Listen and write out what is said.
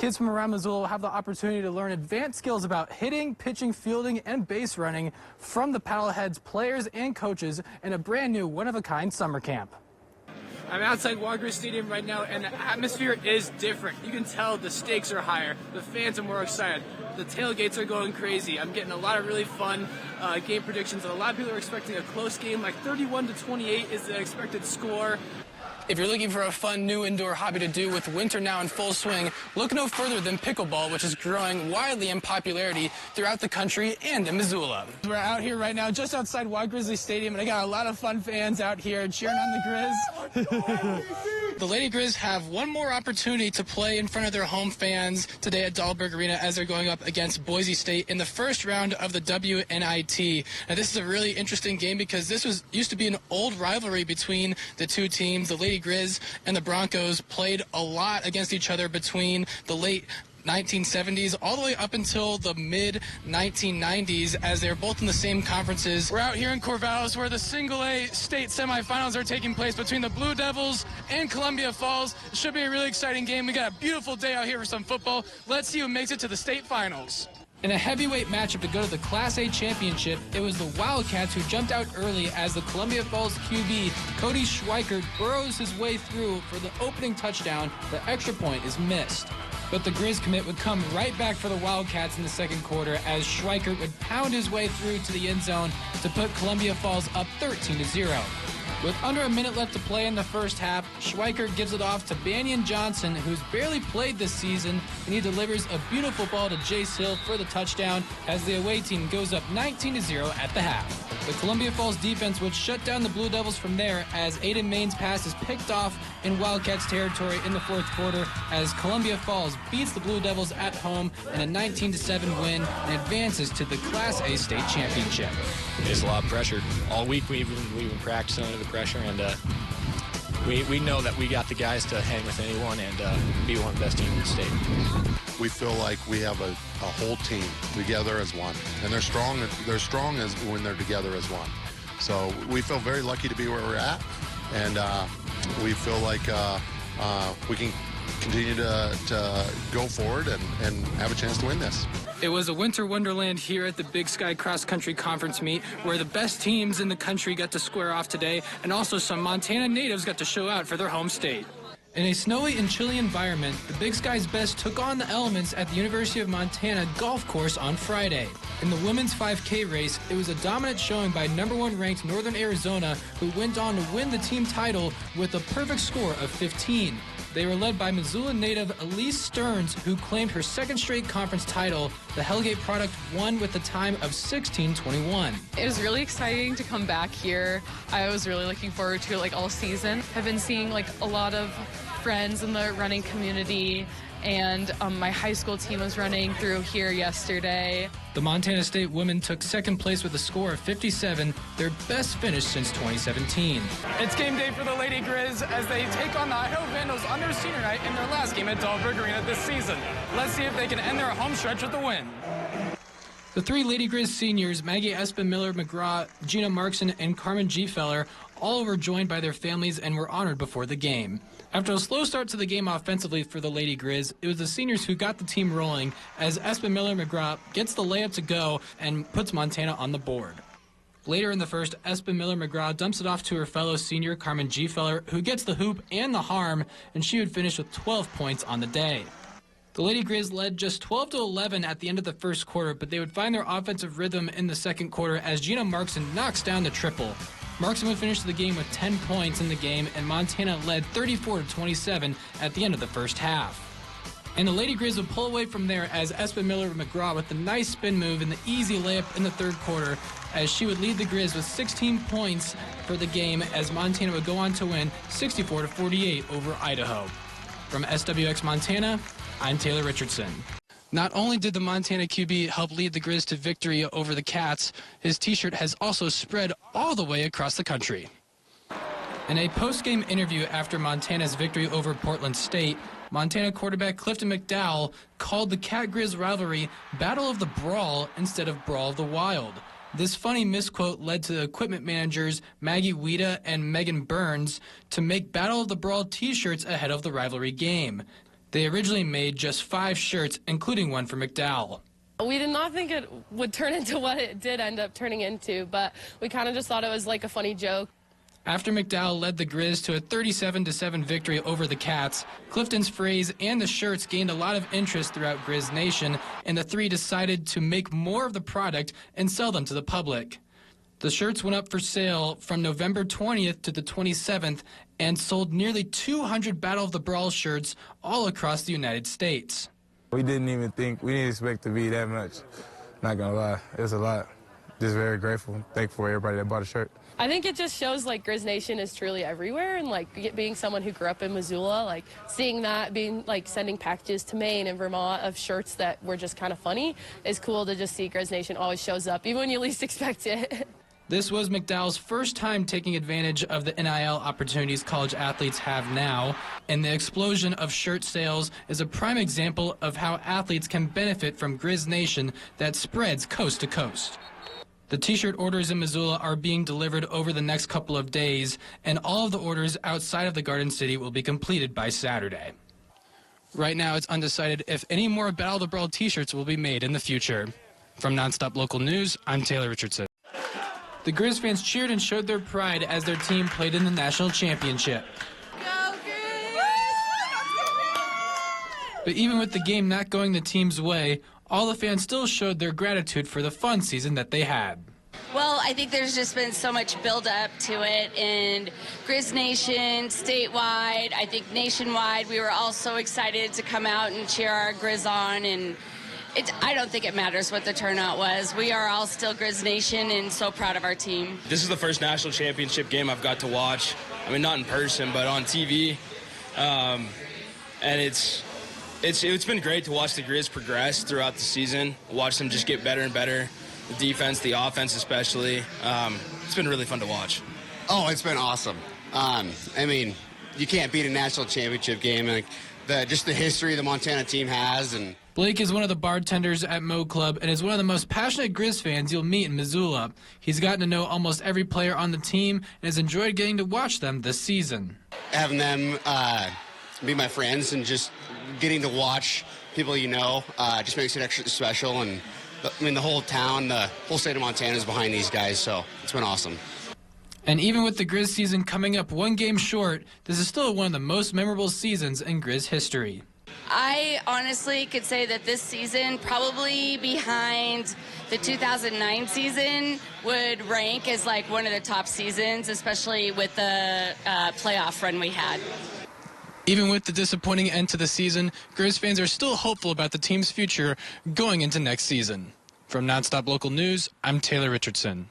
Kids from around Missoula will have the opportunity to learn advanced skills about hitting, pitching, fielding, and base running from the Paddleheads players and coaches in a brand new one-of-a-kind summer camp. I'm outside Walgreens Stadium right now, and the atmosphere is different. You can tell the stakes are higher. The fans are more excited. The tailgates are going crazy. I'm getting a lot of really fun game predictions, and a lot of people are expecting a close game, like 31-28 is the expected score. If you're looking for a fun new indoor hobby to do with winter now in full swing, look no further than pickleball, which is growing widely in popularity throughout the country and in Missoula. We're out here right now just outside Wild Grizzly Stadium, and I got a lot of fun fans out here cheering on the Grizz. The Lady Grizz have one more opportunity to play in front of their home fans today at Dahlberg Arena as they're going up against Boise State in the first round of the WNIT. Now, this is a really interesting game because this used to be an old rivalry between the two teams. The Lady Grizz and the Broncos played a lot against each other between the late 1970s all the way up until the mid-1990s as they're both in the same conferences. We're out here in Corvallis where the single-A state semifinals are taking place between the Blue Devils and Columbia Falls. It should be a really exciting game. We got a beautiful day out here for some football. Let's see who makes it to the state finals. In a heavyweight matchup to go to the Class A championship, it was the Wildcats who jumped out early as the Columbia Falls QB, Cody Schweikert, burrows his way through for the opening touchdown. The extra point is missed. But the Grizz commit would come right back for the Wildcats in the second quarter as Schweikert would pound his way through to the end zone to put Columbia Falls up 13-0. With under a minute left to play in the first half, Schweikert gives it off to Banyan Johnson, who's barely played this season, and he delivers a beautiful ball to Jace Hill for the touchdown as the away team goes up 19-0 at the half. The Columbia Falls defense would shut down the Blue Devils from there as Aiden Main's pass is picked off in Wildcats territory in the fourth quarter as Columbia Falls beats the Blue Devils at home in a 19-7 win and advances to the Class A state championship. There's a lot of pressure. All week we've been practicing under the pressure, and we know that we got the guys to hang with anyone and be one of the best teams in the state. We feel like we have a whole team together as one, and they're strong. They're strong as when they're together as one. So we feel very lucky to be where we're at, and we feel like we can continue to go forward and have a chance to win this. It was a winter wonderland here at the Big Sky Cross Country Conference meet where the best teams in the country got to square off today, and also some Montana natives got to show out for their home state. In a snowy and chilly environment, the Big Sky's best took on the elements at the University of Montana golf course on Friday. In the women's 5K race, it was a dominant showing by #1 ranked Northern Arizona, who went on to win the team title with a perfect score of 15. They were led by Missoula native Elise Stearns, who claimed her second straight conference title. The Hellgate product won with a time of 16:21. It was really exciting to come back here. I was really looking forward to it all season. I've been seeing a lot of friends in the running community, and my high school team was running through here yesterday. The Montana State women took second place with a score of 57, their best finish since 2017. It's game day for the Lady Grizz as they take on the Idaho Vandals on their senior night in their last game at Dahlberg Arena this season. Let's see if they can end their home stretch with a win. The three Lady Grizz seniors, Maggie Espen Miller-McGraw, Gina Markson, and Carmen G. Feller, all were joined by their families and were honored before the game. After a slow start to the game offensively for the Lady Grizz, it was the seniors who got the team rolling as Espen Miller-McGraw gets the layup to go and puts Montana on the board. Later in the first, Espen Miller-McGraw dumps it off to her fellow senior, Carmen G. Feller, who gets the hoop and the harm, and she would finish with 12 points on the day. The Lady Grizz led just 12-11 at the end of the first quarter, but they would find their offensive rhythm in the second quarter as Gina Markson knocks down the triple. Markson would finish the game with 10 points in the game, and Montana led 34-27 at the end of the first half. And the Lady Grizz would pull away from there as Espen Miller-McGraw with the nice spin move and the easy layup in the third quarter as she would lead the Grizz with 16 points for the game as Montana would go on to win 64-48 over Idaho. From SWX Montana, I'm Taylor Richardson. Not only did the Montana QB help lead the Grizz to victory over the Cats, his t-shirt has also spread all the way across the country. In a post-game interview after Montana's victory over Portland State, Montana quarterback Clifton McDowell called the Cat-Grizz rivalry Battle of the Brawl instead of Brawl of the Wild. This funny misquote led to the equipment managers Maggie Weta and Megan Burns to make Battle of the Brawl t-shirts ahead of the rivalry game. They originally made just 5 shirts, including one for McDowell. We did not think it would turn into what it did end up turning into, but we kind of just thought it was like a funny joke. After McDowell led the Grizz to a 37-7 victory over the Cats, Clifton's phrase and the shirts gained a lot of interest throughout Grizz Nation, and the three decided to make more of the product and sell them to the public. The shirts went up for sale from November 20th to the 27th and sold nearly 200 Battle of the Brawl shirts all across the United States. We didn't expect to be that much. Not gonna lie, it was a lot. Just very grateful, thankful for everybody that bought a shirt. I think it just shows like Grizz Nation is truly everywhere, and like being someone who grew up in Missoula, like seeing that, being like sending packages to Maine and Vermont of shirts that were just kind of funny is cool to just see Grizz Nation always shows up, even when you least expect it. This was McDowell's first time taking advantage of the NIL opportunities college athletes have now, and the explosion of shirt sales is a prime example of how athletes can benefit from Grizz Nation that spreads coast to coast. The t-shirt orders in Missoula are being delivered over the next couple of days, and all of the orders outside of the Garden City will be completed by Saturday. Right now, it's undecided if any more Battle of the Brawl t-shirts will be made in the future. From Nonstop Local News, I'm Taylor Richardson. The Grizz fans cheered and showed their pride as their team played in the national championship. Go Grizz! But even with the game not going the team's way, all the fans still showed their gratitude for the fun season that they had. Well, I think there's just been so much build-up to it, and Grizz Nation, statewide, I think nationwide, we were all so excited to come out and cheer our Grizz on, and I don't think it matters what the turnout was. We are all still Grizz Nation and so proud of our team. This is the first national championship game I've got to watch. I mean, not in person, but on TV. And it's been great to watch the Grizz progress throughout the season, watch them just get better and better. The defense, the offense especially. It's been really fun to watch. Oh, it's been awesome. I mean, you can't beat a national championship game. And just the history the Montana team has. And Blake is one of the bartenders at Mo Club and is one of the most passionate Grizz fans you'll meet in Missoula. He's gotten to know almost every player on the team and has enjoyed getting to watch them this season. having them be my friends and just getting to watch people just makes it extra special. And I mean, the whole town, the whole state of Montana is behind these guys, so it's been awesome. And even with the Grizz season coming up one game short, this is still one of the most memorable seasons in Grizz history. I honestly could say that this season, probably behind the 2009 season, would rank as like one of the top seasons, especially with the playoff run we had. Even with the disappointing end to the season, Grizz fans are still hopeful about the team's future going into next season. From Nonstop Local News, I'm Taylor Richardson.